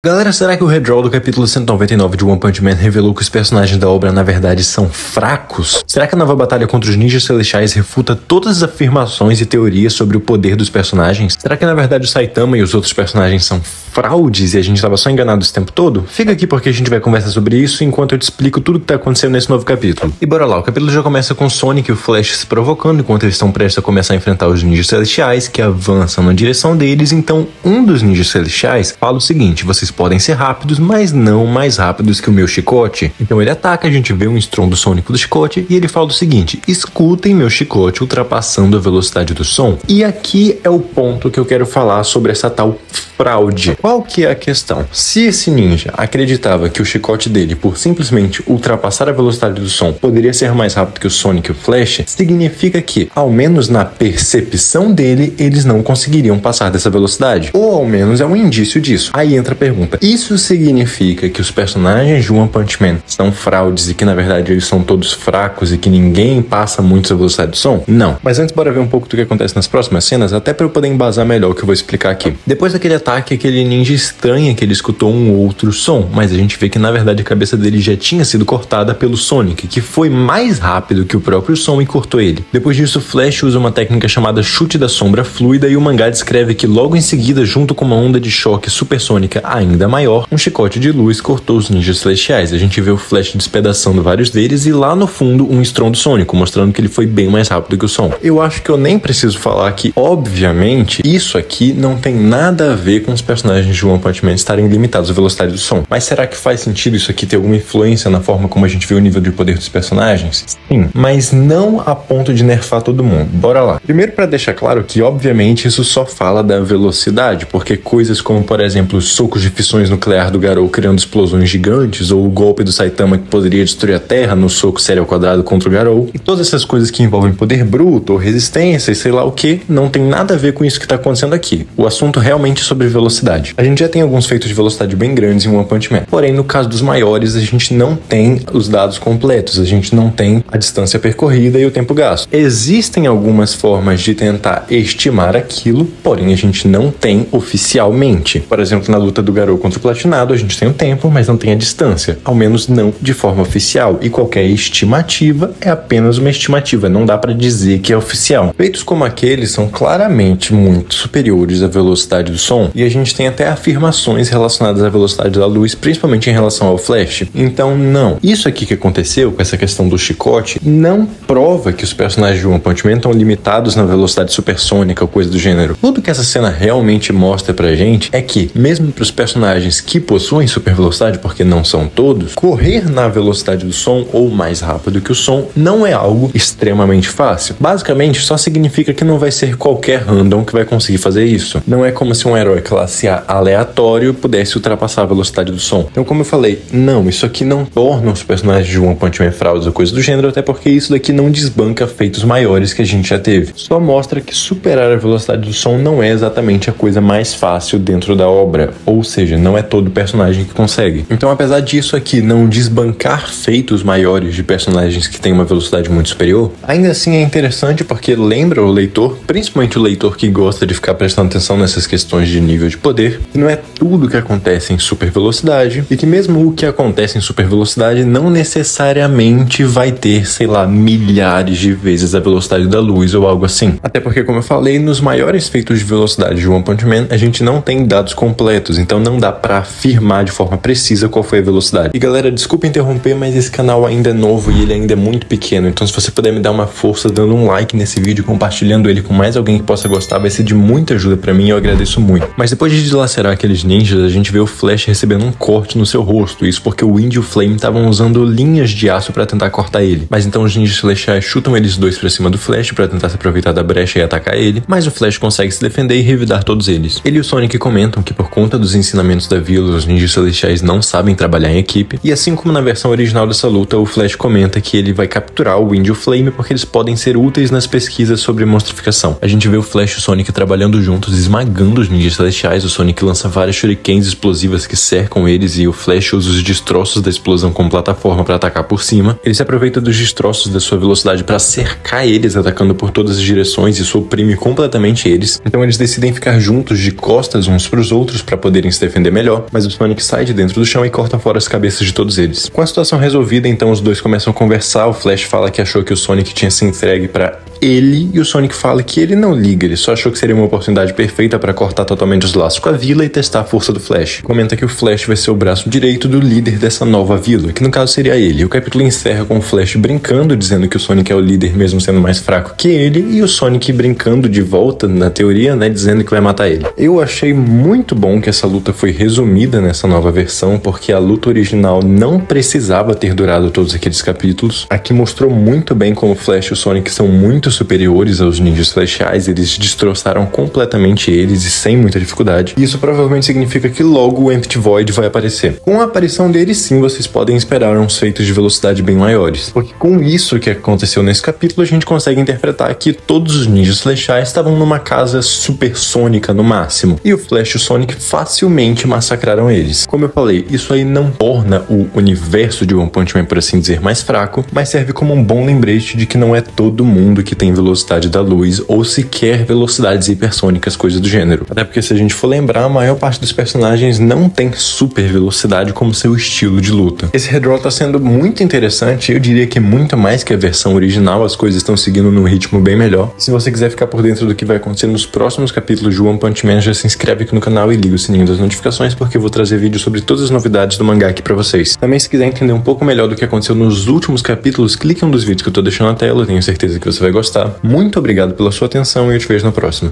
Galera, será que o redraw do capítulo 199 de One Punch Man revelou que os personagens da obra na verdade são fracos? Será que a nova batalha contra os ninjas celestiais refuta todas as afirmações e teorias sobre o poder dos personagens? Será que na verdade o Saitama e os outros personagens são fraudes e a gente estava só enganado esse tempo todo? Fica aqui porque a gente vai conversar sobre isso enquanto eu te explico tudo o que tá acontecendo nesse novo capítulo. E bora lá, o capítulo já começa com Sonic e o Flash se provocando enquanto eles estão prestes a começar a enfrentar os ninjas celestiais que avançam na direção deles. Então um dos ninjas celestiais fala o seguinte: vocês podem ser rápidos, mas não mais rápidos que o meu chicote. Então ele ataca, a gente vê um estrondo sônico do chicote e ele fala o seguinte: escutem meu chicote ultrapassando a velocidade do som. E aqui é o ponto que eu quero falar sobre essa tal fraude. Qual que é a questão? Se esse ninja acreditava que o chicote dele, por simplesmente ultrapassar a velocidade do som, poderia ser mais rápido que o Sonic e o Flash, significa que, ao menos na percepção dele, eles não conseguiriam passar dessa velocidade. Ou ao menos é um indício disso. Aí entra a pergunta: isso significa que os personagens de One Punch Man são fraudes e que na verdade eles são todos fracos e que ninguém passa muito a velocidade do som? Não. Mas antes bora ver um pouco do que acontece nas próximas cenas, até para eu poder embasar melhor o que eu vou explicar aqui. Depois daquele ataque, aquele ninja estranha que ele escutou um outro som, mas a gente vê que na verdade a cabeça dele já tinha sido cortada pelo Sonic, que foi mais rápido que o próprio som e cortou ele. Depois disso, o Flash usa uma técnica chamada chute da sombra fluida e o mangá descreve que logo em seguida, junto com uma onda de choque supersônica ainda maior, um chicote de luz cortou os ninjas celestiais. A gente vê o Flash despedaçando vários deles e lá no fundo um estrondo sônico, mostrando que ele foi bem mais rápido que o som. Eu acho que eu nem preciso falar que, obviamente, isso aqui não tem nada a ver com os personagens de One Punch Man estarem limitados à velocidade do som. Mas será que faz sentido isso aqui ter alguma influência na forma como a gente vê o nível de poder dos personagens? Sim, mas não a ponto de nerfar todo mundo. Bora lá. Primeiro, para deixar claro que, obviamente, isso só fala da velocidade, porque coisas como, por exemplo, os socos de fissões nuclear do Garou criando explosões gigantes, ou o golpe do Saitama que poderia destruir a Terra no soco série ao quadrado contra o Garou, e todas essas coisas que envolvem poder bruto, ou resistência e sei lá o que, não tem nada a ver com isso que tá acontecendo aqui. O assunto realmente é sobre velocidade. A gente já tem alguns feitos de velocidade bem grandes em One Punch Man, porém no caso dos maiores a gente não tem os dados completos, a gente não tem a distância percorrida e o tempo gasto. Existem algumas formas de tentar estimar aquilo, porém a gente não tem oficialmente. Por exemplo, na luta do Garou contra o Platinado, a gente tem o tempo, mas não tem a distância, ao menos não de forma oficial, e qualquer estimativa é apenas uma estimativa, não dá para dizer que é oficial. Feitos como aqueles são claramente muito superiores à velocidade do som, e a gente tem até afirmações relacionadas à velocidade da luz, principalmente em relação ao Flash. Então não, isso aqui que aconteceu com essa questão do chicote não prova que os personagens de One Punch Man estão limitados na velocidade supersônica ou coisa do gênero. Tudo que essa cena realmente mostra pra gente é que, mesmo para os personagens que possuem super velocidade, porque não são todos, correr na velocidade do som ou mais rápido que o som não é algo extremamente fácil. Basicamente, só significa que não vai ser qualquer random que vai conseguir fazer isso. Não é como se um herói classe A aleatório pudesse ultrapassar a velocidade do som. Então, como eu falei, não, isso aqui não torna os personagens de One Punch Man fraudes ou coisa do gênero, até porque isso daqui não desbanca feitos maiores que a gente já teve. Só mostra que superar a velocidade do som não é exatamente a coisa mais fácil dentro da obra, ou seja, não é todo personagem que consegue. Então, apesar disso aqui não desbancar feitos maiores de personagens que têm uma velocidade muito superior, ainda assim é interessante porque lembra o leitor, principalmente o leitor que gosta de ficar prestando atenção nessas questões de nível de poder, que não é tudo que acontece em super velocidade e que mesmo o que acontece em super velocidade não necessariamente vai ter, sei lá, milhares de vezes a velocidade da luz ou algo assim. Até porque, como eu falei, nos maiores feitos de velocidade de One Punch Man, a gente não tem dados completos, então não dá pra afirmar de forma precisa qual foi a velocidade. E galera, desculpa interromper, mas esse canal ainda é novo e ele ainda é muito pequeno, então se você puder me dar uma força dando um like nesse vídeo, compartilhando ele com mais alguém que possa gostar, vai ser de muita ajuda pra mim e eu agradeço muito. Mas depois de dilacerar aqueles ninjas, a gente vê o Flash recebendo um corte no seu rosto, isso porque o Wind e o Flame estavam usando linhas de aço pra tentar cortar ele. Mas então os ninjas celestiais chutam eles dois pra cima do Flash pra tentar se aproveitar da brecha e atacar ele, mas o Flash consegue se defender e revidar todos eles. Ele e o Sonic comentam que por conta dos ensinamentos da vila, os ninjas celestiais não sabem trabalhar em equipe, e assim como na versão original dessa luta, o Flash comenta que ele vai capturar o Wind e o Flame porque eles podem ser úteis nas pesquisas sobre monstrificação. A gente vê o Flash e o Sonic trabalhando juntos, esmagando os ninjas celestiais. O Sonic lança várias shurikens explosivas que cercam eles e o Flash usa os destroços da explosão como plataforma para atacar por cima. Ele se aproveita dos destroços da sua velocidade para cercar eles, atacando por todas as direções, e isso oprime completamente eles. Então eles decidem ficar juntos de costas uns para os outros para poderem se defender melhor, mas o Sonic sai de dentro do chão e corta fora as cabeças de todos eles. Com a situação resolvida, então os dois começam a conversar. O Flash fala que achou que o Sonic tinha se entregue pra ele, e o Sonic fala que ele não liga, ele só achou que seria uma oportunidade perfeita para cortar totalmente os laços com a vila e testar a força do Flash. Comenta que o Flash vai ser o braço direito do líder dessa nova vila, que no caso seria ele. O capítulo encerra com o Flash brincando, dizendo que o Sonic é o líder mesmo sendo mais fraco que ele, e o Sonic brincando de volta na teoria, né, dizendo que vai matar ele. Eu achei muito bom que essa luta foi resumida nessa nova versão, porque a luta original não precisava ter durado todos aqueles capítulos. Aqui mostrou muito bem como o Flash e o Sonic são muito superiores aos ninjas flashais, eles destroçaram completamente eles e sem muita dificuldade. Isso provavelmente significa que logo o Empty Void vai aparecer. Com a aparição dele, sim, vocês podem esperar uns feitos de velocidade bem maiores, porque com isso que aconteceu nesse capítulo, a gente consegue interpretar que todos os ninjas flashais estavam numa casa supersônica no máximo, e o Flash e o Sonic facilmente massacraram eles. Como eu falei, isso aí não torna o universo de One Punch Man, por assim dizer, mais fraco, mas serve como um bom lembrete de que não é todo mundo que tem velocidade da luz, ou sequer velocidades hipersônicas, coisa do gênero. Até porque, se a gente for lembrar, a maior parte dos personagens não tem super velocidade como seu estilo de luta. Esse redraw tá sendo muito interessante, eu diria que muito mais que a versão original, as coisas estão seguindo num ritmo bem melhor. Se você quiser ficar por dentro do que vai acontecer nos próximos capítulos de One Punch Man, já se inscreve aqui no canal e liga o sininho das notificações, porque eu vou trazer vídeos sobre todas as novidades do mangá aqui pra vocês. Também, se quiser entender um pouco melhor do que aconteceu nos últimos capítulos, clique em um dos vídeos que eu tô deixando na tela, eu tenho certeza que você vai gostar. Muito obrigado pela sua atenção e eu te vejo na próxima.